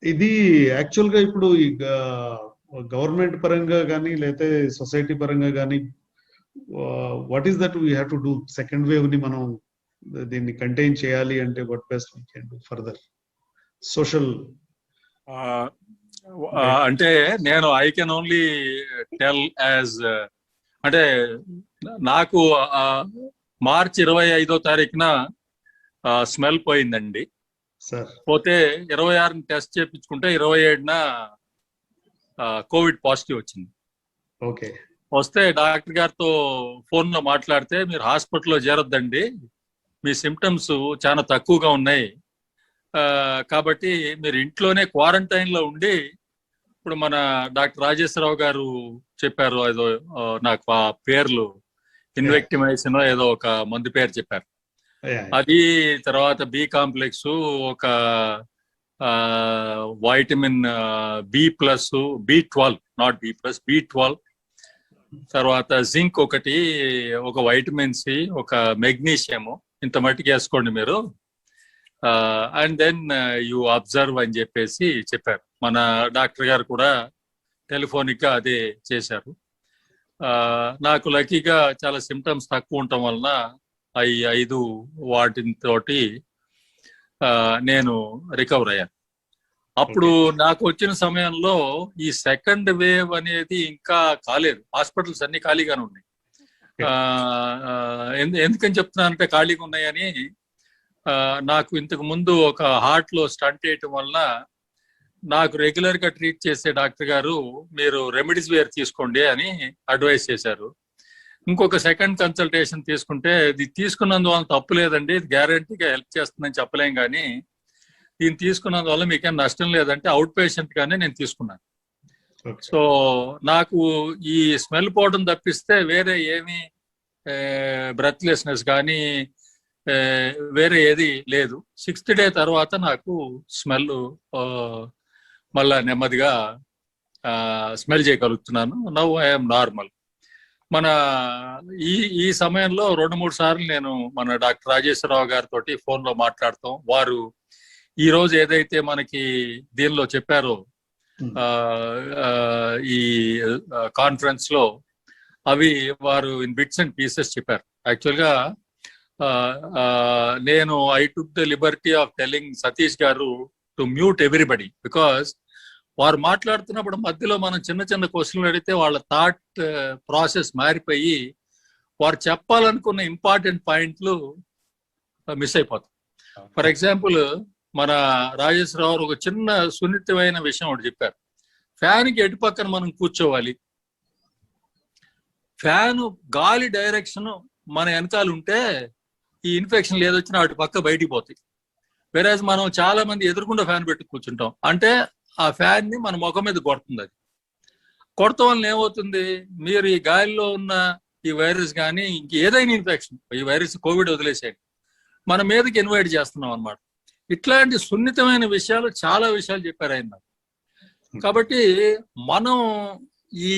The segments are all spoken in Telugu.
ఇది యాక్చువల్ గా ఇప్పుడు ఈ గవర్నమెంట్ పరంగా కానీ లేకపోతే సొసైటీ పరంగా కానీ what is that we have to do second wave ని మనం దీన్ని కంటైన్ చేయాలి అంటే what best we can do further social అంటే నేను I can only tell as అంటే నాకు మార్చి 25వ తారీఖున స్మెల్ పోయిందండి. పోతే 26ని టెస్ట్ చేయించుకుంటే 27న కోవిడ్ పాజిటివ్ వచ్చింది. ఓకే. వస్తే డాక్టర్ గారితో ఫోన్ లో మాట్లాడితే మీరు హాస్పిటల్లో చేరొద్దండి, మీ సిమ్టమ్స్ చాలా తక్కువగా ఉన్నాయి, కాబట్టి మీరు ఇంట్లోనే క్వారంటైన్ లో ఉండి, ఇప్పుడు మన డాక్టర్ రాజేశ్వరరావు గారు చెప్పారు, ఏదో నాకు ఆ పేర్లు ఇన్వెక్టిమైసిన్ ఏదో ఒక మందు పేరు చెప్పారు, అది తర్వాత బి కాంప్లెక్స్, ఒక vitamin B+, B12 not B+, B12, తర్వాత జింక్ ఒకటి, ఒక వైటమిన్ సి, ఒక మెగ్నీషియము, ఇంత మట్టికి వేసుకోండి మీరు, అండ్ దెన్ యూ అబ్జర్వ్ అని చెప్పేసి చెప్పారు. మన డాక్టర్ గారు కూడా టెలిఫోనిక్ గా అదే చేశారు. నాకు లక్కీగా చాలా సిమ్టమ్స్ తక్కువ ఉండటం వలన 5 వాటితోటి నేను రికవర్ అయ్యాను. అప్పుడు నాకు వచ్చిన సమయంలో ఈ సెకండ్ వేవ్ అనేది ఇంకా కాలేదు, హాస్పిటల్స్ అన్ని ఖాళీగానే ఉన్నాయి. ఎందుకని చెప్తున్నానంటే ఖాళీగా ఉన్నాయని, నాకు ఇంతకు ముందు ఒక హార్ట్ లో స్టంట్ వేయటం వలన నాకు రెగ్యులర్ గా ట్రీట్ చేసే డాక్టర్ గారు మీరు రెమిడిసివిర్ తీసుకోండి అని అడ్వైస్ చేశారు. ఇంకొక సెకండ్ కన్సల్టేషన్ తీసుకుంటే, ఇది తీసుకున్నందువల్ల తప్పు లేదండి, ఇది గ్యారంటీగా హెల్ప్ చేస్తుందని చెప్పలేం, కానీ దీన్ని తీసుకున్నందువల్ల మీకేం నష్టం లేదంటే అవుట్ పేషెంట్ గానే నేను తీసుకున్నాను. సో నాకు ఈ స్మెల్ పోవడం తప్పిస్తే వేరే ఏమీ బ్రెత్లెస్నెస్ కానీ వేరే ఏది లేదు. 6th డే తర్వాత నాకు స్మెల్ మళ్ళా నెమ్మదిగా స్మెల్ చేయగలుగుతున్నాను. Now I'm normal. మన ఈ సమయంలో 2-3 సార్లు నేను మన డాక్టర్ రాజేశ్వరరావు గారితో ఫోన్ లో మాట్లాడతాం. వారు ఈ రోజు ఏదైతే మనకి దీనిలో చెప్పారో ఈ కాన్ఫరెన్స్ లో, అవి వారు ఇన్ బిట్స్ అండ్ పీసెస్ చెప్పారు. యాక్చువల్ గా నేను I took the Liberty of telling Satish గారు టు మ్యూట్ ఎవ్రీబడి, బికాస్ వారు మాట్లాడుతున్నప్పుడు మధ్యలో మనం చిన్న చిన్న క్వశ్చన్లు అడిగితే వాళ్ళ థాట్ ప్రాసెస్ మారిపోయి వారు చెప్పాలనుకున్న ఇంపార్టెంట్ పాయింట్లు మిస్ అయిపోతాయి. ఫర్ ఎగ్జాంపుల్, మన రాజేశ్వరరావు ఒక చిన్న సున్నితమైన విషయం ఒకటి చెప్పారు. ఫ్యాన్కి ఎటు పక్కన మనం కూర్చోవాలి, ఫ్యాను గాలి డైరెక్షన్ మన వెనకాల ఉంటే ఈ ఇన్ఫెక్షన్ ఏదొచ్చినా అటు పక్క బయటికి పోతాయి. వెరాజ్ మనం చాలా మంది ఎదురుకుండా ఫ్యాన్ పెట్టి కూర్చుంటాం, అంటే ఆ ఫ్యాన్ ని మన ముఖం మీద కొడుతుంది. అది కొడతాం వల్ల ఏమవుతుంది, మీరు ఈ గాలిలో ఉన్న ఈ వైరస్ కానీ ఇంకేదైనా ఇన్ఫెక్షన్, ఈ వైరస్ కోవిడ్ వదిలేసేయండి, మన మీదకి ఇన్వైట్ చేస్తున్నాం అన్నమాట. ఇట్లాంటి సున్నితమైన విషయాలు, చాలా విషయాలు చెప్పారు ఆయన. కాబట్టి మనం ఈ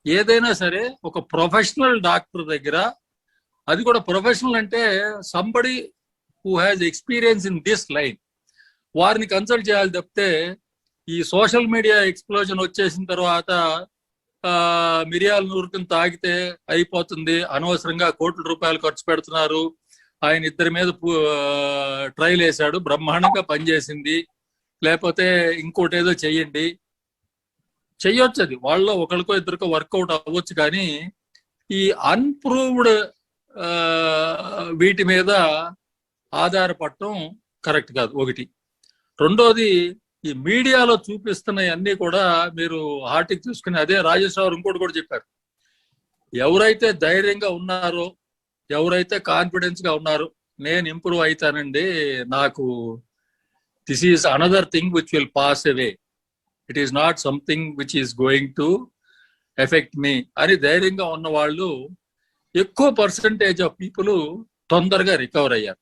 ఏదైనా సరే ఒక ప్రొఫెషనల్ డాక్టర్ దగ్గర, అది కూడా ప్రొఫెషనల్ అంటే somebody who has experience in this line, వారిని కన్సల్ట్ చేయాలి తప్పితే ఈ సోషల్ మీడియా ఎక్స్ప్లోజన్ వచ్చేసిన తర్వాత మిరియాల నూరుకుని తాగితే అయిపోతుంది, అనవసరంగా కోట్ల రూపాయలు ఖర్చు పెడుతున్నారు, ఆయన 2 మీద ట్రైల్ వేశాడు, బ్రహ్మాండంగా పనిచేసింది, లేకపోతే ఇంకోటి ఏదో చెయ్యండి, చెయ్యొచ్చు, అది వాళ్ళలో ఒకరికో ఇద్దరికో వర్కౌట్ అవ్వచ్చు, కానీ ఈ అన్ప్రూవ్డ్ వీటి మీద ఆధారపడటం కరెక్ట్ కాదు, ఒకటి. రెండోది, ఈ మీడియాలో చూపిస్తున్నవన్నీ కూడా మీరు హార్ట్కి చూసుకుని, అదే రాజేశ్వరరావు ఇంకోటి కూడా చెప్పారు, ఎవరైతే ధైర్యంగా ఉన్నారో, ఎవరైతే కాన్ఫిడెన్స్ గా ఉన్నారో, నేను ఇంప్రూవ్ అవుతానండి, నాకు this is another thing which will pass away, it is not something which is going to effect me అని ధైర్యంగా ఉన్న వాళ్ళు ఎక్కువ పర్సంటేజ్ ఆఫ్ పీపుల్ తొందరగా రికవర్ అయ్యారు.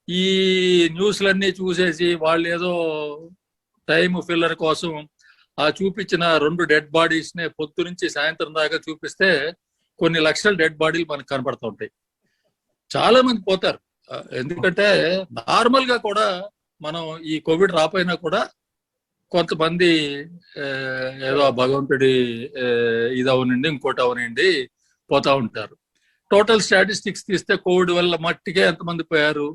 ఈ న్యూస్లన్నీ చూసేసి వాళ్ళు ఏదో టైం ఫిల్లర్ కోసం ఆ చూపించిన 2 డెడ్ బాడీస్ నే పొద్దు నుంచి సాయంత్రం దాకా చూపిస్తే కొన్ని లక్షల డెడ్ బాడీలు మనకు కనపడుతూ ఉంటాయి. చాలా మంది పోతారు, ఎందుకంటే నార్మల్ గా కూడా మనం ఈ కోవిడ్ రాపోయినా కూడా కొంతమంది ఏదో భగవంతుడి ఇది అవనండి ఇంకోటి అవనండి పోతా ఉంటారు. టోటల్ స్టాటిస్టిక్స్ తీస్తే కోవిడ్ వల్ల మట్టికే ఎంతమంది పోయారు,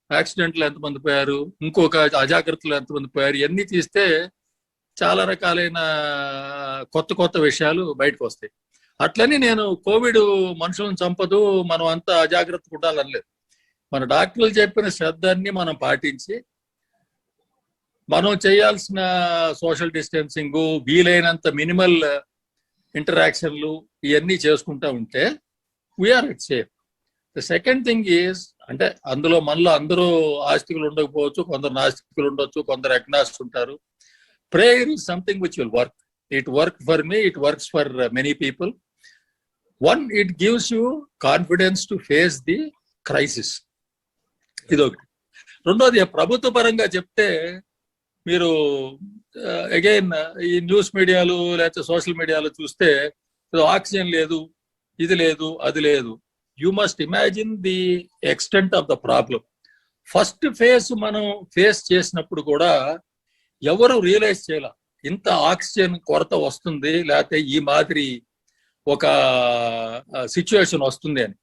యాక్సిడెంట్లు ఎంతమంది పోయారు, ఇంకొక అజాగ్రత్తలు ఎంతమంది పోయారు, ఇవన్నీ తీస్తే చాలా రకాలైన కొత్త కొత్త విషయాలు బయటకు వస్తాయి. అట్లని నేను కోవిడ్ మనుషులను చంపదు, మనం అంతా అజాగ్రత్తగా ఉండాలనలేదు. మన డాక్టర్లు చెప్పిన శ్రద్ధని మనం పాటించి మనం చేయాల్సిన సోషల్ డిస్టెన్సింగ్, వీలైనంత మినిమల్ ఇంటరాక్షన్లు ఇవన్నీ చేసుకుంటా ఉంటే we are it safe. The second thing is, అంటే అందులో మనలో అందరూ ఆస్తికులు ఉండకపోవచ్చు, కొందరు నాస్తికులు ఉండొచ్చు, కొందరు అగ్నాస్ట్ ఉంటారు. Prayer is something which will work. It work for me, it works for many people. One, it gives you confidence to face the crisis. ఇదొకటి. రెండోది, ప్రభుత్వ పరంగా చెప్తే మీరు అగైన్ ఈ న్యూస్ మీడియాలు లేకపోతే సోషల్ మీడియాలో చూస్తే ఆక్సిజన్ లేదు, ఇది లేదు, అది లేదు. You must imagine the extent of the problem. First phase మనం ఫేస్ చేసినప్పుడు కూడా ఎవరు రియలైజ్ చేయాల ఇంత ఆక్సిజన్ కొరత వస్తుంది, లేకపోతే ఈ మాదిరి ఒక సిచ్యువేషన్ వస్తుంది అని.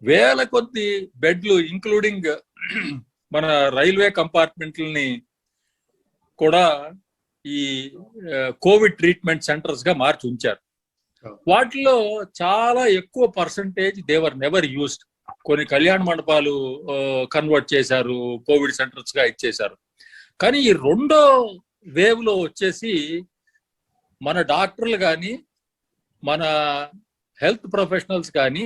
వేల కొద్ది బెడ్లు ఇంక్లూడింగ్ మన రైల్వే కంపార్ట్మెంట్లని కూడా ఈ కోవిడ్ ట్రీట్మెంట్ సెంటర్స్ గా మార్చి ఉంచారు. వాటిలో చాలా ఎక్కువ పర్సంటేజ్ దేవర్ నెవర్ యూస్డ్. కొన్ని కళ్యాణ మండపాలు కన్వర్ట్ చేశారు, కోవిడ్ సెంటర్స్ గా ఇచ్చేశారు. కానీ ఈ రెండో వేవ్ లో వచ్చేసి మన డాక్టర్లు కానీ మన హెల్త్ ప్రొఫెషనల్స్ కానీ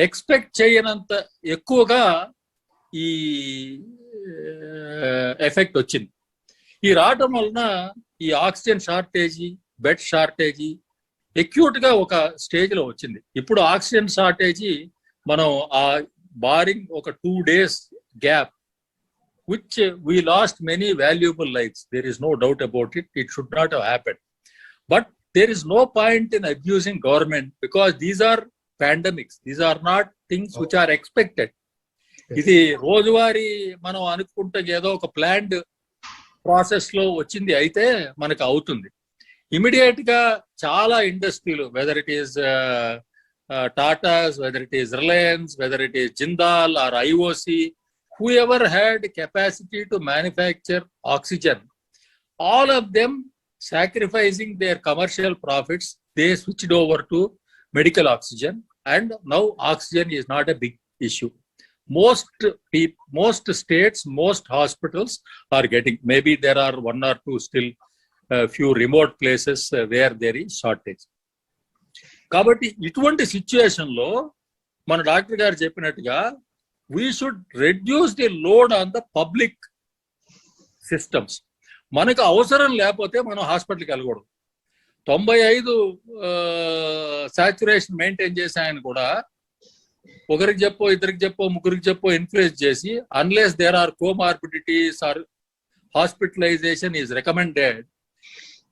ఎక్స్పెక్ట్ చేయనంత ఎక్కువగా ఈ ఎఫెక్ట్ వచ్చింది. ఈ రావటం వలన ఈ oxygen shortage, bed shortage acute గా ఒక స్టేజ్ లో వచ్చింది. ఇప్పుడు ఆక్సిజన్ షార్టేజీ మనం ఆ బారింగ్ ఒక 2 days gap, which we lost many valuable lives. There is no doubt about it. It should not have happened. But there is no point in abusing government because these are pandemics. These are not things which are expected. ఇది రోజువారీ మనం అనుకుంటే ఏదో ఒక ప్లాన్డ్ ప్రాసెస్ లో వచ్చింది అయితే మనకు అవుతుంది. ఇమీడియట్ గా చాలా ఇండస్ట్రీలు, whether it is Tatas, whether it is Reliance, whether it is Jindal or IOC, whoever had capacity to manufacture oxygen, all of them sacrificing their commercial profits, they switched over to medical oxygen, and now oxygen is not a big issue. Most states, most hospitals are getting, maybe there are 1 or 2 still few remote places where there is shortage. కాబట్టి ఇటువంటి సిచ్యుయేషన్ లో మన డాక్టర్ గారు చెప్పినట్టుగా we should reduce the load on the public systems. మనకు అవసరం లేకపోతే మనం హాస్పిటల్కి వెళ్ళకూడదు. 95 సాచురేషన్ మెయింటైన్ చేసి ఆయన కూడా ఒకరికి చెప్పో, ఇద్దరికి చెప్పో, ముగ్గురికి చెప్పో ఇన్ఫ్లుయెన్స్ చేసి, unless there are comorbidities or hospitalisation is recommended.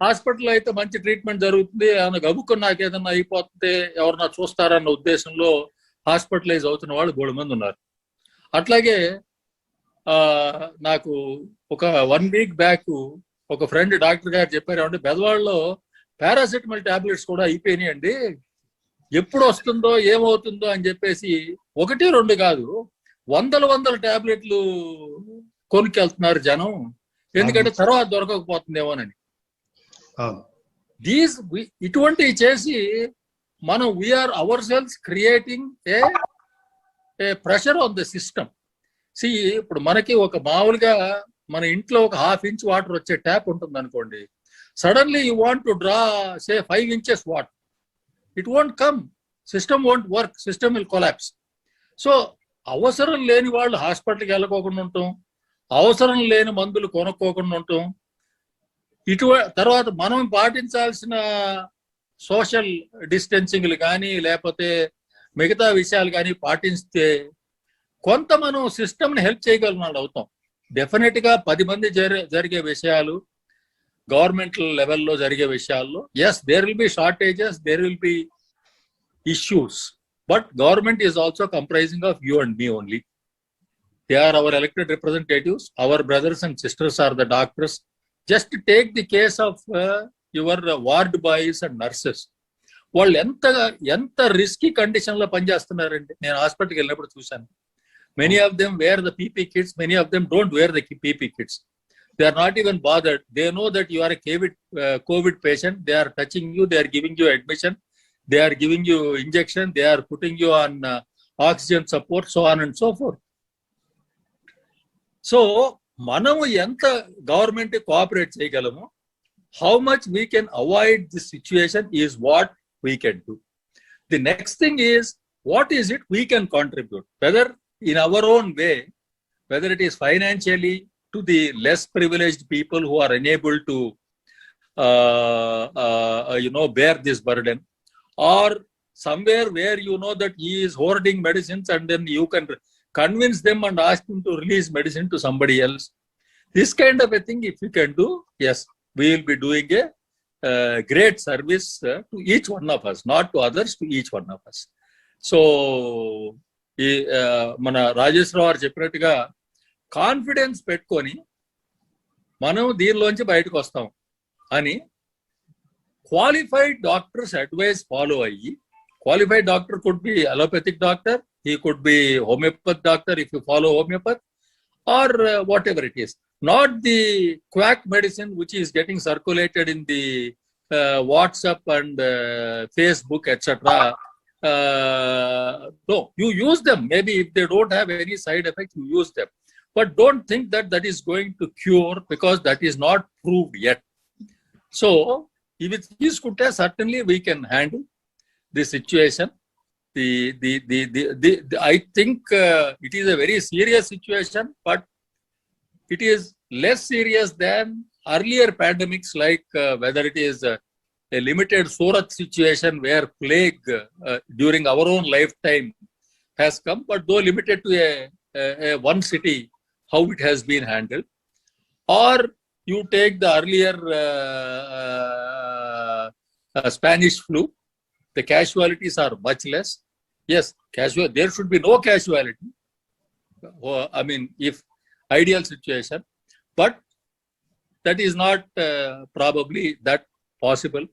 Hospital అయితే మంచి ట్రీట్మెంట్ జరుగుతుంది, ఏమైనా గబుక్కుని నాకు ఏదన్నా అయిపోతే ఎవరన్నా చూస్తారన్న ఉద్దేశంలో హాస్పిటలైజ్ అవుతున్న వాళ్ళు 3 మంది ఉన్నారు. అట్లాగే నాకు ఒక 1 week బ్యాక్ ఒక ఫ్రెండ్ డాక్టర్ గారు చెప్పారు, అంటే బెదవాడలో పారాసెటమాల్ టాబ్లెట్స్ కూడా అయిపోయినాయండి, ఎప్పుడు వస్తుందో ఏమవుతుందో అని చెప్పేసి 1, 2 కాదు, వందల టాబ్లెట్లు కొనుక్కెళ్తున్నారు జనం, ఎందుకంటే తర్వాత దొరకకపోతుందేమోనని. ఇటువంటివి చేసి మనం we are our selves creating a pressure on the system. See, ఇప్పుడు మనకి ఒక మామూలుగా మన ఇంట్లో ఒక 1/2 inch వాటర్ వచ్చే ట్యాప్ ఉంటుంది అనుకోండి, suddenly you want to draw say 5 inches water, it won't come, system won't work, system will collapse. So అవసరం లేని వాళ్ళు హాస్పిటల్కి వెళ్ళకోకుండా ఉంటాం, అవసరం లేని మందులు కొనుక్కోకుండా ఉంటాం. తర్వాత మనం పాటించాల్సిన సోషల్ డిస్టెన్సింగ్లు కానీ లేకపోతే మిగతా విషయాలు కానీ పాటిస్తే కొంత మనం సిస్టమ్ని హెల్ప్ చేయగలిగిన వాళ్ళు అవుతాం. డెఫినెట్ గా 10 మంది జరిగే విషయాలు, గవర్నమెంట్ లెవెల్లో జరిగే విషయాల్లో yes there will be shortages, there will be issues, but government is also comprising of you and me only. They are our elected representatives, our brothers and sisters are the doctors, just take the case of your ward boys and nurses. వాళ్ళు ఎంత రిస్కీ కండిషన్ లో పనిచేస్తున్నారండి. నేను హాస్పిటల్కి వెళ్ళినప్పుడు చూశాను. Many of them wear the PP kits, many of them don't wear the PP kits. They are not even bothered. They know that you are a COVID patient. They are touching you. They are giving you admission. They are giving you injection. They are putting you on oxygen support, so on and so forth. So, మనము ఎంత గవర్నమెంట్ కోఆపరేట్ చేయగలము, how much we can avoid this situation is what we can do. The next thing is, what is it we can contribute, whether in our own way, whether it is financially to the less privileged people who are unable to bear this burden, or somewhere where you know that he is hoarding medicines and then you can convince them and ask him to release medicine to somebody else. This kind of a thing, if you can do, yes, we will be doing a great service to each one of us, not to others, to each one of us. So, మన రాజేశ్వరరావు గారు చెప్పినట్టుగా కాన్ఫిడెన్స్ పెట్టుకొని మనం దీనిలోంచి బయటకు వస్తాం అని క్వాలిఫైడ్ డాక్టర్స్ అడ్వైస్ ఫాలో అయ్యి, qualified doctor could be allopathic doctor, he could be homeopathic doctor if you follow homeopath, or whatever it is, not the quack medicine which is getting circulated in the WhatsApp and Facebook, etc. No, you use them. Maybe if they don't have any side effects, you use them. But don't think that that is going to cure, because that is not proved yet. So, with this kutte, certainly we can handle the situation. I think it is a very serious situation, but it is less serious than earlier pandemics, like whether it is a limited Surat situation where plague during our own lifetime has come, but though limited to a one city, how it has been handled. Or you take the earlier Spanish flu, the casualties are much less. Yes, there should be no casualty. I mean, if ideal situation, but that is not probably that possible.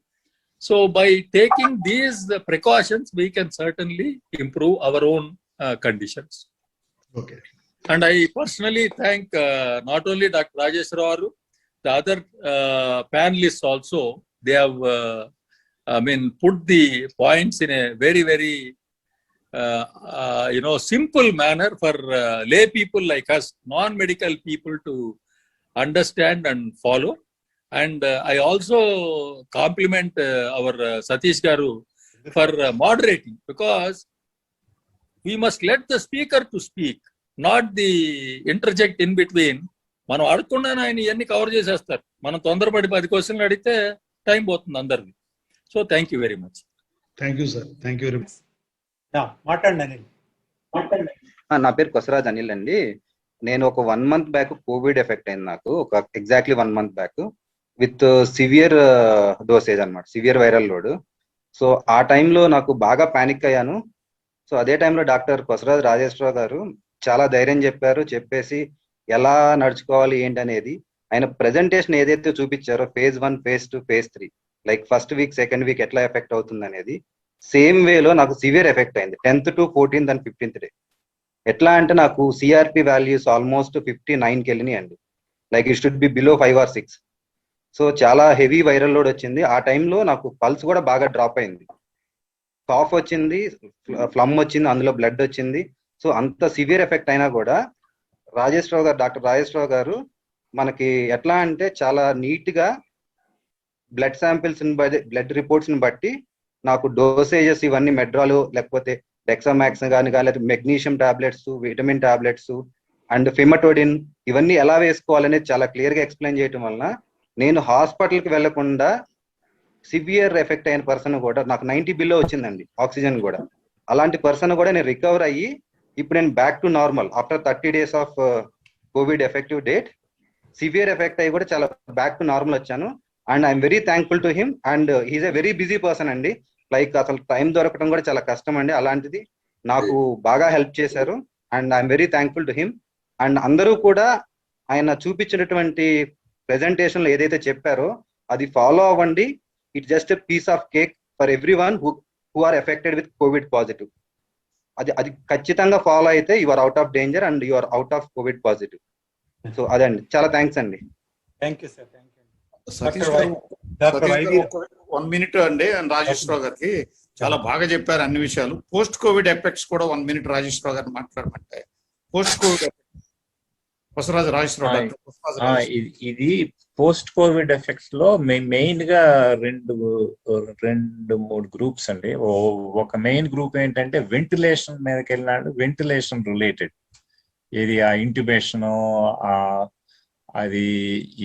So by taking these precautions, we can certainly improve our own conditions. Okay. And I personally thank not only Dr. Rajeshwara, the other panelists also. They have, put the points in a very, very, simple manner for lay people like us, non-medical people to understand and follow. And I also compliment our Satish Garu for moderating, because we must let the speaker to speak, not the interject in between. మనం అడగకుండా ఆయన ఇవన్నీ కవర్ చేసేస్తారు. మనం తొందరపడి 10 క్వశ్చన్లు అడిగితే టైం పోతుంది అందరిది. So thank you very much. Thank you sir. Thank you very much. మాట్లాడండి అనిల్. నా పేరు కొసరాజ్ అనిల్ అండి. నేను ఒక 1 month బ్యాక్ కోవిడ్ ఎఫెక్ట్ అయింది నాకు, ఒక exactly 1 month back, with severe dosage అనమాట, సివియర్ వైరల్ లోడ్. సో ఆ టైంలో నాకు బాగా పానిక్ అయ్యాను. సో అదే టైంలో డాక్టర్ కొసరాజ్ రాజేశ్వరరావు గారు చాలా ధైర్యం చెప్పేసి ఎలా నడుచుకోవాలి ఏంటి అనేది ఆయన ప్రెజెంటేషన్ ఏదైతే చూపించారో, phase 1, phase 2, phase 3, like first week, second week ఎట్లా ఎఫెక్ట్ అవుతుంది అనేది సేమ్ వేలో నాకు సివియర్ ఎఫెక్ట్ అయింది 10th to 14th and 15th day. ఎట్లా అంటే నాకు సిఆర్పి వాల్యూస్ ఆల్మోస్ట్ 59కి వెళ్ళినాయి అండి. Like it should be below 5 or 6. So చాలా హెవీ వైరల్ లోడ్ వచ్చింది. ఆ టైంలో నాకు పల్స్ కూడా బాగా డ్రాప్ అయింది, కాఫ్ వచ్చింది, ఫ్లమ్ వచ్చింది, అందులో బ్లడ్ వచ్చింది. సో అంత సివియర్ ఎఫెక్ట్ అయినా కూడా డాక్టర్ రాజేశ్వరరావు గారు మనకి ఎట్లా అంటే చాలా నీట్ గా బ్లడ్ శాంపిల్స్ బ్లడ్ రిపోర్ట్స్ ని బట్టి నాకు డోసేజెస్ ఇవన్నీ మెడ్రాలు, లేకపోతే డెక్సామాక్స్ కానీ లేకపోతే magnesium tablets, vitamin tablets and famotidine ఇవన్నీ ఎలా వేసుకోవాలనేది చాలా క్లియర్ గా ఎక్స్ప్లెయిన్ చేయడం వలన నేను హాస్పిటల్కి వెళ్లకుండా సివియర్ ఎఫెక్ట్ అయిన పర్సన్ కూడా నాకు 90 బిలో వచ్చిందండి, ఆక్సిజన్ కూడా. అలాంటి పర్సన్ కూడా నేను రికవర్ అయ్యి ఇప్పుడు నేను back to normal after 30 days of Covid effective date. Severe effect అయ్యి కూడా చాలా బ్యాక్ టు నార్మల్ వచ్చాను. And I'm very thankful to him. And he's a very busy person అండి. లైక్ అసలు టైం దొరకడం కూడా చాలా కష్టం అండి. అలాంటిది నాకు బాగా హెల్ప్ చేశారు. And I'm very thankful to him. And అందరూ కూడా ఆయన చూపించినటువంటి ప్రెజెంటేషన్ లో ఏదైతే చెప్పారో అది ఫాలో అవ్వండి. It just a piece of cake for every one who are affected with Covid positive. అది ఖచ్చితంగా ఫాలో అయితే you are out of danger and you are out of Covid positive. So అదండి, చాలా థ్యాంక్స్ అండి. Thank you sir. Thank you. Satish doctor గారు 1 minute అండి రాజేశ్వరరావు గారికి. చాలా బాగా చెప్పారు అన్ని విషయాలు. పోస్ట్ కోవిడ్ ఎఫెక్ట్స్ కూడా 1 minute రాజేశ్వరరావు గారిని మాట్లాడమంటే. పోస్ట్ కోవిడ్ ఇది పోస్ట్ కోవిడ్ ఎఫెక్ట్స్ లో మెయిన్ గా రెండు మూడు గ్రూప్స్ అండి. ఒక మెయిన్ గ్రూప్ ఏంటంటే వెంటిలేషన్ మీదకి వెళ్ళినాడు, వెంటిలేషన్ రిలేటెడ్, ఇది ఆ ఇంట్యుబేషన్, అది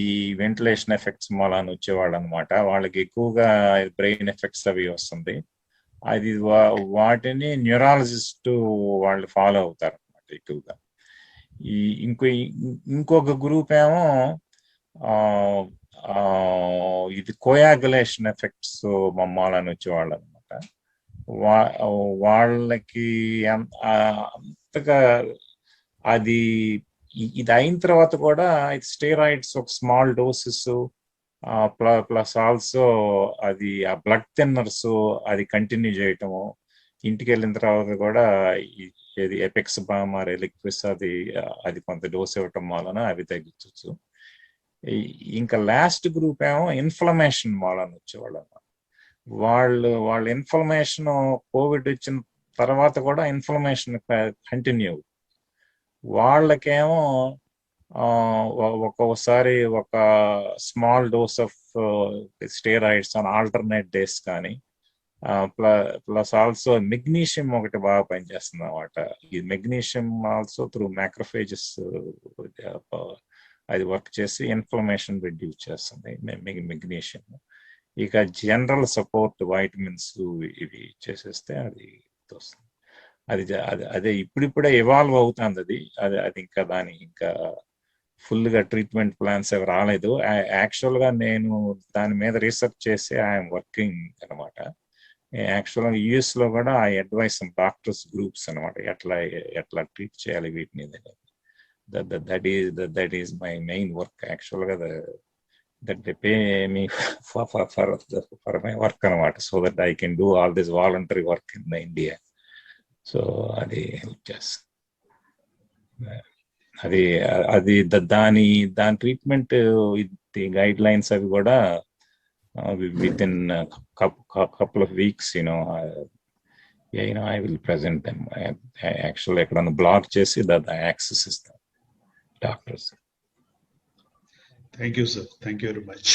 ఈ వెంటిలేషన్ ఎఫెక్ట్స్ మూలాన వచ్చేవాళ్ళు అనమాట. వాళ్ళకి ఎక్కువగా బ్రెయిన్ ఎఫెక్ట్స్ అవి వస్తుంది. అది వాటిని న్యూరాలజిస్ట్ వాళ్ళు ఫాలో అవుతారు అనమాట ఎక్కువగా. ఇంకొక గ్రూప్ ఏమో ఇది కోయాగులేషన్ ఎఫెక్ట్స్ మూలాన వచ్చేవాళ్ళు అనమాట. వాళ్ళకి అంతగా అది ఇది అయిన తర్వాత కూడా స్టెరాయిడ్స్ ఒక స్మాల్ డోసెస్ ప్లస్ ఆల్సో అది ఆ బ్లడ్ థిన్నర్స్ అది కంటిన్యూ చేయటము, ఇంటికి వెళ్ళిన తర్వాత కూడా ఇది ఎపెక్స్ బామ్ ఆర్ ఎలిక్విస్ అది కొంత డోస్ ఇవ్వటం వలన అవి తగ్గించవచ్చు. ఇంకా లాస్ట్ గ్రూప్ ఏమో ఇన్ఫ్లమేషన్ వలన వచ్చేవాళ్ళు. వాళ్ళ ఇన్ఫ్లమేషన్ కోవిడ్ వచ్చిన తర్వాత కూడా ఇన్ఫ్లమేషన్ కంటిన్యూ. వాళ్ళకేమో ఒక్కోసారి ఒక small dose of steroids on alternate days కానీ, ప్లస్ ఆల్సో మెగ్నీషియం ఒకటి బాగా పనిచేస్తుంది అన్నమాట. ఈ మెగ్నీషియం ఆల్సో త్రూ మ్యాక్రోఫేజెస్ అది వర్క్ చేసి ఇన్ఫ్లమేషన్ రిడ్యూస్ చేస్తుంది మెగ్నీషియం. ఇక జనరల్ సపోర్ట్ వైటమిన్స్ ఇవి చేసేస్తే అది వస్తుంది. అదే ఇప్పుడిప్పుడే ఇవాల్వ్ అవుతుంది. అది ఇంకా ఇంకా ఫుల్ గా ట్రీట్మెంట్ ప్లాన్స్ అవి రాలేదు. యాక్చువల్ గా నేను దాని మీద రీసెర్చ్ చేసి ఐఎమ్ వర్కింగ్ అనమాట. యాక్చువల్ గా యుఎస్ లో కూడా ఐ అడ్వైస్ డాక్టర్స్ గ్రూప్స్ అనమాట, ఎట్లా ట్రీట్ చేయాలి వీటిని. That is my main work actual గా. that they pay me for my work అనమాట, so that I can do all this voluntary work in India. So అది హెల్ప్ చేస్తుంది. అది దాని ట్రీట్మెంట్ గైడ్ లైన్స్ అవి కూడా with in couple of weeks I will present them. Actually ఎక్కడన్నా బ్లాక్ చేసి యాక్సెస్ ఇస్తాం doctors. Thank you, sir. Thank you very much.